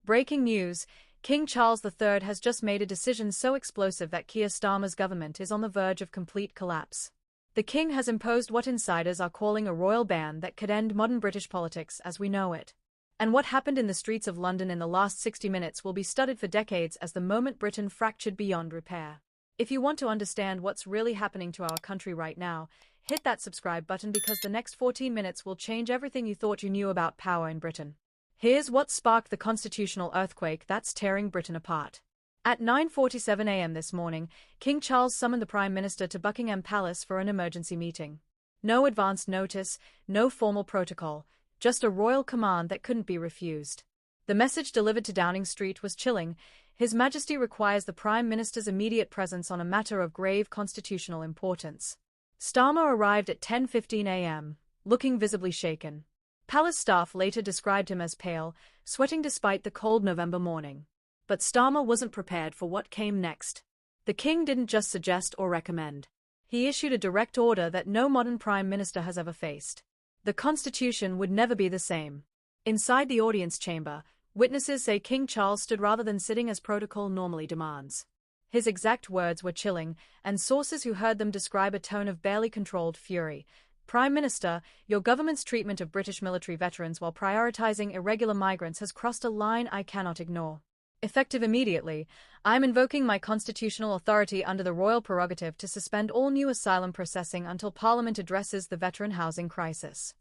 Breaking news: King Charles III has just made a decision so explosive that Keir Starmer's government is on the verge of complete collapse. The King has imposed what insiders are calling a royal ban that could end modern British politics as we know it. And what happened in the streets of London in the last 60 minutes will be studied for decades as the moment Britain fractured beyond repair. If you want to understand what's really happening to our country right now, hit that subscribe button because the next 14 minutes will change everything you thought you knew about power in Britain. Here's what sparked the constitutional earthquake that's tearing Britain apart. At 9:47 a.m. this morning, King Charles summoned the Prime Minister to Buckingham Palace for an emergency meeting. No advance notice, no formal protocol, just a royal command that couldn't be refused. The message delivered to Downing Street was chilling. His Majesty requires the Prime Minister's immediate presence on a matter of grave constitutional importance. Starmer arrived at 10:15 a.m., looking visibly shaken. Palace staff later described him as pale, sweating despite the cold November morning. But Starmer wasn't prepared for what came next. The King didn't just suggest or recommend. He issued a direct order that no modern Prime Minister has ever faced. The Constitution would never be the same. Inside the audience chamber, witnesses say King Charles stood rather than sitting as protocol normally demands. His exact words were chilling, and sources who heard them describe a tone of barely controlled fury. Prime Minister, your government's treatment of British military veterans while prioritizing irregular migrants has crossed a line I cannot ignore. Effective immediately, I am invoking my constitutional authority under the royal prerogative to suspend all new asylum processing until Parliament addresses the veteran housing crisis.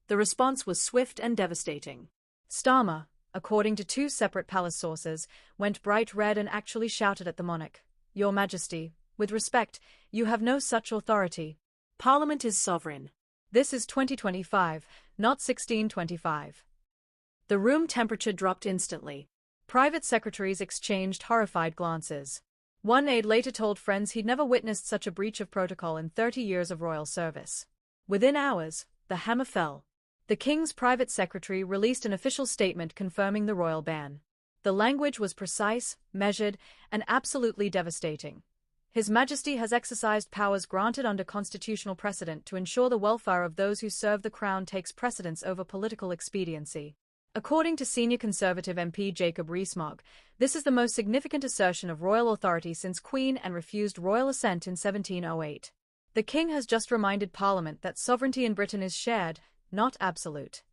The response was swift and devastating. Starmer, according to two separate palace sources, went bright red and actually shouted at the monarch, "Your Majesty, with respect, you have no such authority. Parliament is sovereign. This is 2025, not 1625. The room temperature dropped instantly. Private secretaries exchanged horrified glances. One aide later told friends he'd never witnessed such a breach of protocol in 30 years of royal service. Within hours, the hammer fell. The King's private secretary released an official statement confirming the royal ban. The language was precise, measured, and absolutely devastating. His Majesty has exercised powers granted under constitutional precedent to ensure the welfare of those who serve the Crown takes precedence over political expediency. According to senior Conservative MP Jacob Rees-Mogg, this is the most significant assertion of royal authority since Queen Anne refused royal assent in 1708. The King has just reminded Parliament that sovereignty in Britain is shared, not absolute.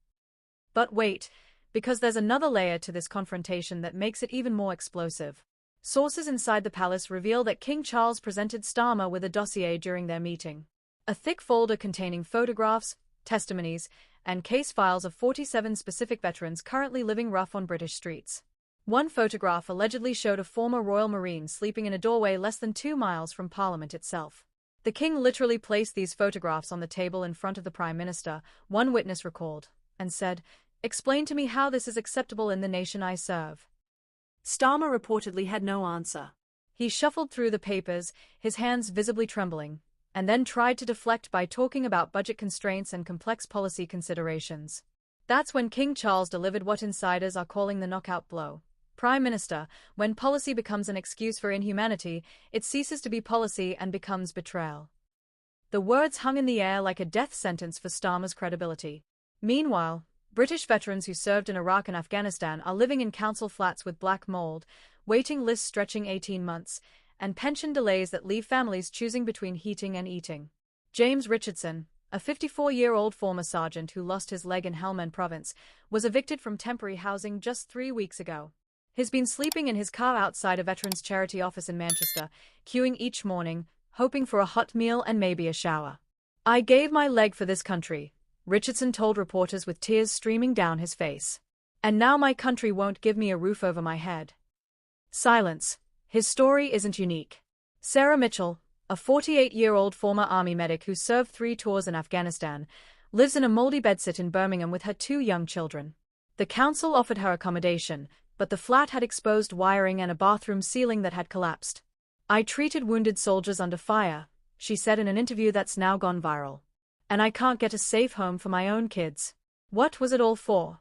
But wait, because there's another layer to this confrontation that makes it even more explosive. Sources inside the palace reveal that King Charles presented Starmer with a dossier during their meeting. A thick folder containing photographs, testimonies, and case files of 47 specific veterans currently living rough on British streets. One photograph allegedly showed a former Royal Marine sleeping in a doorway less than 2 miles from Parliament itself. The King literally placed these photographs on the table in front of the Prime Minister, one witness recalled, and said, "Explain to me how this is acceptable in the nation I serve." Starmer reportedly had no answer. He shuffled through the papers, his hands visibly trembling, and then tried to deflect by talking about budget constraints and complex policy considerations. That's when King Charles delivered what insiders are calling the knockout blow. Prime Minister, when policy becomes an excuse for inhumanity, it ceases to be policy and becomes betrayal. The words hung in the air like a death sentence for Starmer's credibility. Meanwhile, British veterans who served in Iraq and Afghanistan are living in council flats with black mold, waiting lists stretching 18 months, and pension delays that leave families choosing between heating and eating. James Richardson, a 54-year-old former sergeant who lost his leg in Helmand Province, was evicted from temporary housing just 3 weeks ago. He's been sleeping in his car outside a veterans' charity office in Manchester, queuing each morning, hoping for a hot meal and maybe a shower. "I gave my leg for this country," Richardson told reporters with tears streaming down his face. "And now my country won't give me a roof over my head." Silence. His story isn't unique. Sarah Mitchell, a 48-year-old former army medic who served 3 tours in Afghanistan, lives in a moldy bedsit in Birmingham with her 2 young children. The council offered her accommodation, but the flat had exposed wiring and a bathroom ceiling that had collapsed. "I treated wounded soldiers under fire," she said in an interview that's now gone viral. "And I can't get a safe home for my own kids. What was it all for?"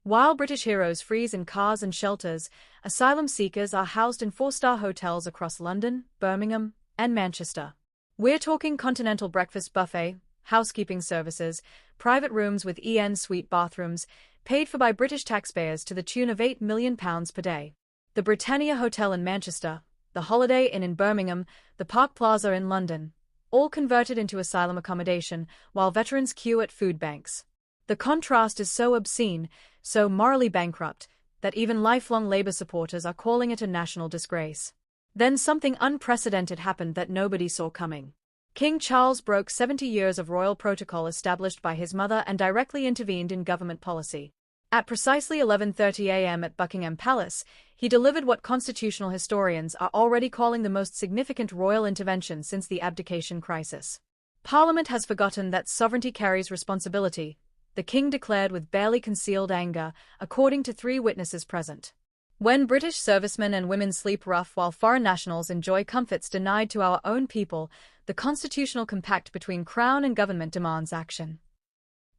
While British heroes freeze in cars and shelters, asylum seekers are housed in 4-star hotels across London, Birmingham, and Manchester. We're talking continental breakfast buffet, housekeeping services, private rooms with en suite bathrooms, paid for by British taxpayers to the tune of £8 million per day. The Britannia Hotel in Manchester, the Holiday Inn in Birmingham, the Park Plaza in London, all converted into asylum accommodation, while veterans queue at food banks. The contrast is so obscene, so morally bankrupt, that even lifelong Labour supporters are calling it a national disgrace. Then something unprecedented happened that nobody saw coming. King Charles broke 70 years of royal protocol established by his mother and directly intervened in government policy. At precisely 11:30 a.m. at Buckingham Palace, he delivered what constitutional historians are already calling the most significant royal intervention since the abdication crisis. Parliament has forgotten that sovereignty carries responsibility, the king declared with barely concealed anger, according to 3 witnesses present. When British servicemen and women sleep rough while foreign nationals enjoy comforts denied to our own people, the constitutional compact between Crown and government demands action.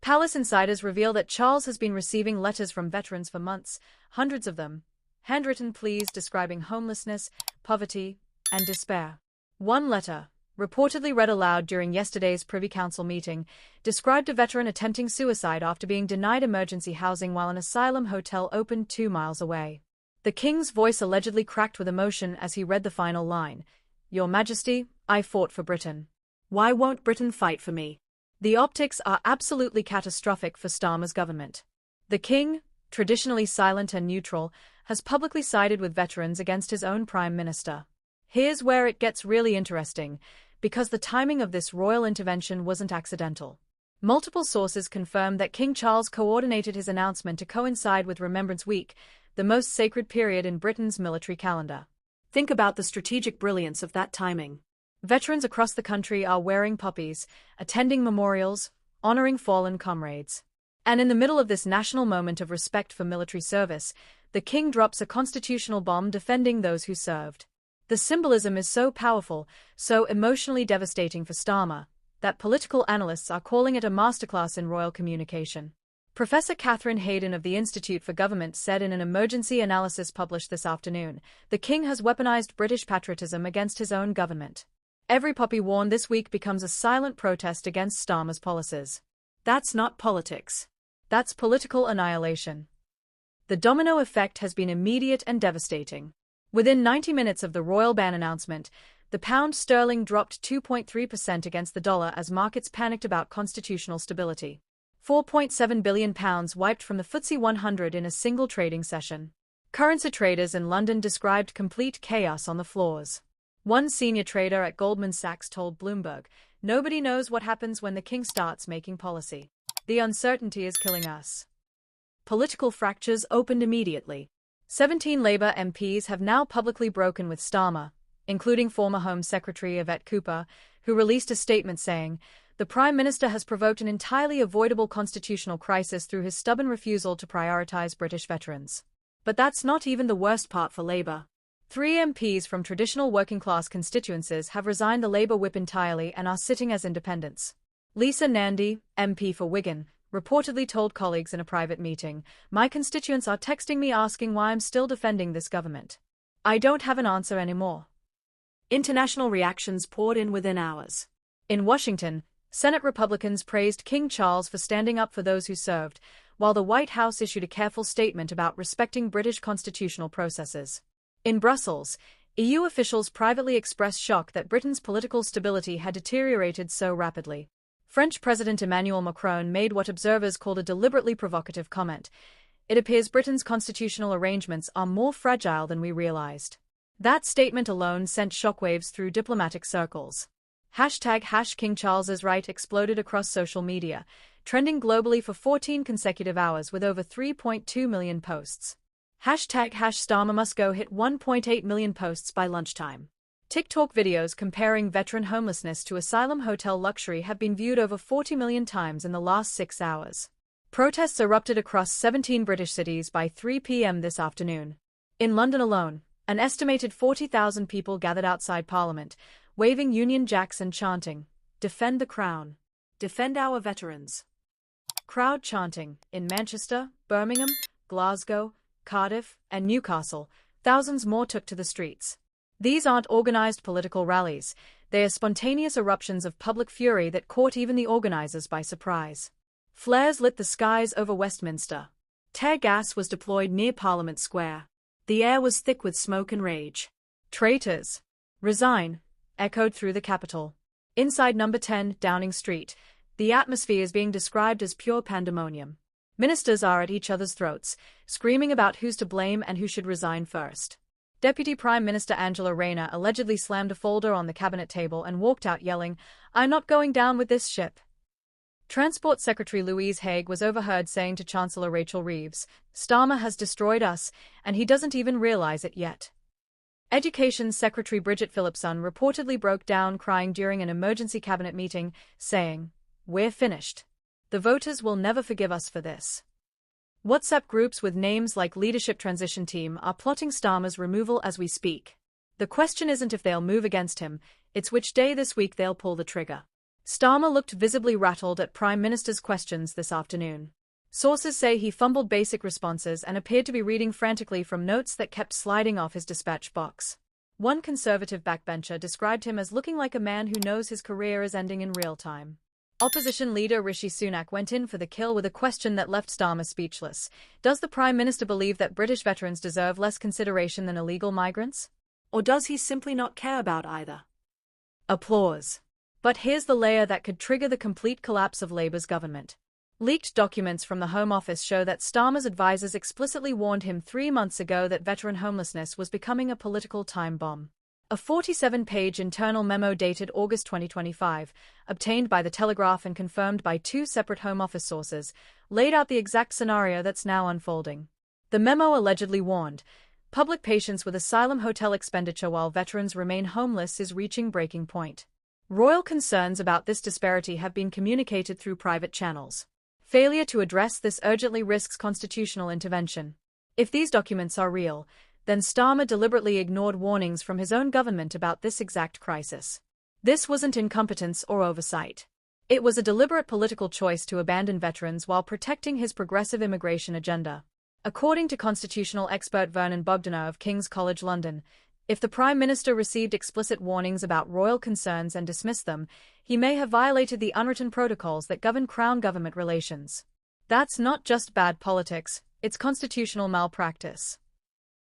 Palace insiders reveal that Charles has been receiving letters from veterans for months, hundreds of them, handwritten pleas describing homelessness, poverty, and despair. One letter, reportedly read aloud during yesterday's Privy Council meeting, described a veteran attempting suicide after being denied emergency housing while an asylum hotel opened 2 miles away. The king's voice allegedly cracked with emotion as he read the final line, "Your Majesty, I fought for Britain. Why won't Britain fight for me?" The optics are absolutely catastrophic for Starmer's government. The king, traditionally silent and neutral, has publicly sided with veterans against his own prime minister. Here's where it gets really interesting, because the timing of this royal intervention wasn't accidental. Multiple sources confirm that King Charles coordinated his announcement to coincide with Remembrance Week, the most sacred period in Britain's military calendar. Think about the strategic brilliance of that timing. Veterans across the country are wearing poppies, attending memorials, honoring fallen comrades. And in the middle of this national moment of respect for military service, the king drops a constitutional bomb defending those who served. The symbolism is so powerful, so emotionally devastating for Starmer, that political analysts are calling it a masterclass in royal communication. Professor Catherine Hayden of the Institute for Government said in an emergency analysis published this afternoon, the king has weaponized British patriotism against his own government. Every poppy worn this week becomes a silent protest against Starmer's policies. That's not politics. That's political annihilation. The domino effect has been immediate and devastating. Within 90 minutes of the royal ban announcement, the pound sterling dropped 2.3% against the dollar as markets panicked about constitutional stability. £4.7 billion wiped from the FTSE 100 in a single trading session. Currency traders in London described complete chaos on the floors. One senior trader at Goldman Sachs told Bloomberg, "Nobody knows what happens when the king starts making policy. The uncertainty is killing us." Political fractures opened immediately. 17 Labour MPs have now publicly broken with Starmer, including former Home Secretary Yvett, who released a statement saying, "The Prime Minister has provoked an entirely avoidable constitutional crisis through his stubborn refusal to prioritise British veterans." But that's not even the worst part for Labour. 3 MPs from traditional working-class constituencies have resigned the Labour whip entirely and are sitting as independents. Lisa Nandy, MP for Wigan, reportedly told colleagues in a private meeting, "My constituents are texting me asking why I'm still defending this government. I don't have an answer anymore." International reactions poured in within hours. In Washington, Senate Republicans praised King Charles for standing up for those who served, while the White House issued a careful statement about respecting British constitutional processes. In Brussels, EU officials privately expressed shock that Britain's political stability had deteriorated so rapidly. French President Emmanuel Macron made what observers called a deliberately provocative comment. "It appears Britain's constitutional arrangements are more fragile than we realized." That statement alone sent shockwaves through diplomatic circles. #King Charles is right exploded across social media, trending globally for 14 consecutive hours with over 3.2 million posts. #Starmer must go hit 1.8 million posts by lunchtime. TikTok videos comparing veteran homelessness to asylum hotel luxury have been viewed over 40 million times in the last 6 hours. Protests erupted across 17 British cities by 3 p.m. this afternoon. In London alone, an estimated 40,000 people gathered outside Parliament, waving Union Jacks and chanting, "Defend the Crown. Defend our veterans." Crowd chanting in Manchester, Birmingham, Glasgow, Cardiff, and Newcastle, thousands more took to the streets. These aren't organized political rallies, they are spontaneous eruptions of public fury that caught even the organizers by surprise. Flares lit the skies over Westminster. Tear gas was deployed near Parliament Square. The air was thick with smoke and rage. "Traitors! Resign!" echoed through the capital. Inside number 10, Downing Street, the atmosphere is being described as pure pandemonium. Ministers are at each other's throats, screaming about who's to blame and who should resign first. Deputy Prime Minister Angela Rayner allegedly slammed a folder on the cabinet table and walked out yelling, "I'm not going down with this ship." Transport Secretary Louise Haigh was overheard saying to Chancellor Rachel Reeves, "Starmer has destroyed us, and he doesn't even realize it yet." Education Secretary Bridget Phillipson reportedly broke down crying during an emergency cabinet meeting, saying, "We're finished. The voters will never forgive us for this." WhatsApp groups with names like Leadership Transition Team are plotting Starmer's removal as we speak. The question isn't if they'll move against him, it's which day this week they'll pull the trigger. Starmer looked visibly rattled at Prime Minister's questions this afternoon. Sources say he fumbled basic responses and appeared to be reading frantically from notes that kept sliding off his dispatch box. One Conservative backbencher described him as looking like a man who knows his career is ending in real time. Opposition leader Rishi Sunak went in for the kill with a question that left Starmer speechless. Does the Prime Minister believe that British veterans deserve less consideration than illegal migrants? Or does he simply not care about either? Applause. But here's the layer that could trigger the complete collapse of Labour's government. Leaked documents from the Home Office show that Starmer's advisers explicitly warned him 3 months ago that veteran homelessness was becoming a political time bomb. A 47-page internal memo dated August 2025, obtained by The Telegraph and confirmed by 2 separate Home Office sources, laid out the exact scenario that's now unfolding. The memo allegedly warned, public patience with asylum hotel expenditure while veterans remain homeless is reaching breaking point. Royal concerns about this disparity have been communicated through private channels. Failure to address this urgently risks constitutional intervention. If these documents are real, then Starmer deliberately ignored warnings from his own government about this exact crisis. This wasn't incompetence or oversight. It was a deliberate political choice to abandon veterans while protecting his progressive immigration agenda. According to constitutional expert Vernon Badenoch of King's College London, if the Prime Minister received explicit warnings about royal concerns and dismissed them, he may have violated the unwritten protocols that govern Crown government relations. That's not just bad politics, it's constitutional malpractice.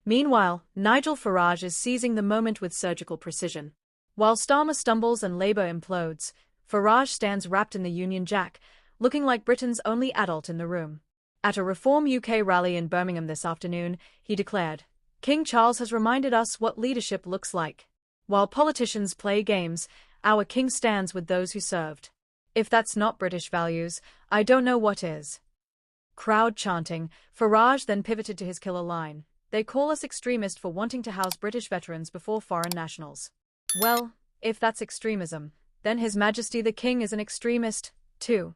Meanwhile, Nigel Farage is seizing the moment with surgical precision. While Starmer stumbles and Labour implodes, Farage stands wrapped in the Union Jack, looking like Britain's only adult in the room. At a Reform UK rally in Birmingham this afternoon, he declared, "King Charles has reminded us what leadership looks like. While politicians play games, our king stands with those who served. If that's not British values, I don't know what is." Crowd chanting, Farage then pivoted to his killer line, "They call us extremist for wanting to house British veterans before foreign nationals." Well, if that's extremism, then His Majesty the King is an extremist, too.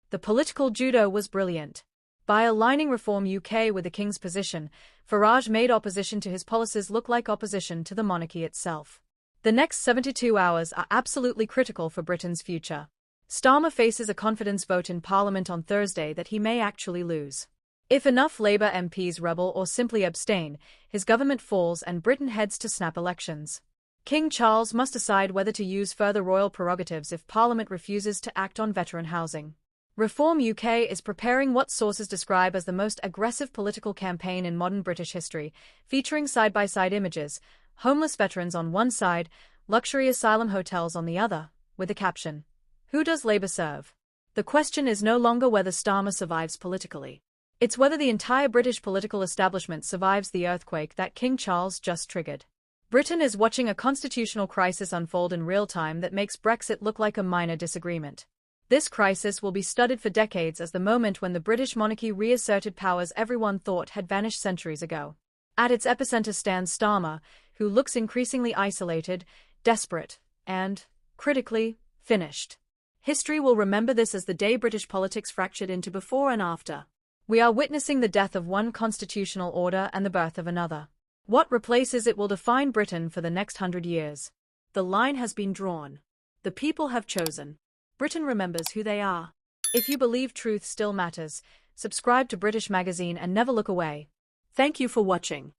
The political judo was brilliant. By aligning Reform UK with the King's position, Farage made opposition to his policies look like opposition to the monarchy itself. The next 72 hours are absolutely critical for Britain's future. Starmer faces a confidence vote in Parliament on Thursday that he may actually lose. If enough Labour MPs rebel or simply abstain, his government falls and Britain heads to snap elections. King Charles must decide whether to use further royal prerogatives if Parliament refuses to act on veteran housing. Reform UK is preparing what sources describe as the most aggressive political campaign in modern British history, featuring side-by-side images, homeless veterans on one side, luxury asylum hotels on the other, with the caption, "Who does Labour serve?" The question is no longer whether Starmer survives politically. It's whether the entire British political establishment survives the earthquake that King Charles just triggered. Britain is watching a constitutional crisis unfold in real time that makes Brexit look like a minor disagreement. This crisis will be studied for decades as the moment when the British monarchy reasserted powers everyone thought had vanished centuries ago. At its epicenter stands Starmer, who looks increasingly isolated, desperate, and, critically, finished. History will remember this as the day British politics fractured into before and after. We are witnessing the death of one constitutional order and the birth of another. What replaces it will define Britain for the next 100 years. The line has been drawn. The people have chosen. Britain remembers who they are. If you believe truth still matters, subscribe to British Magazine and never look away. Thank you for watching.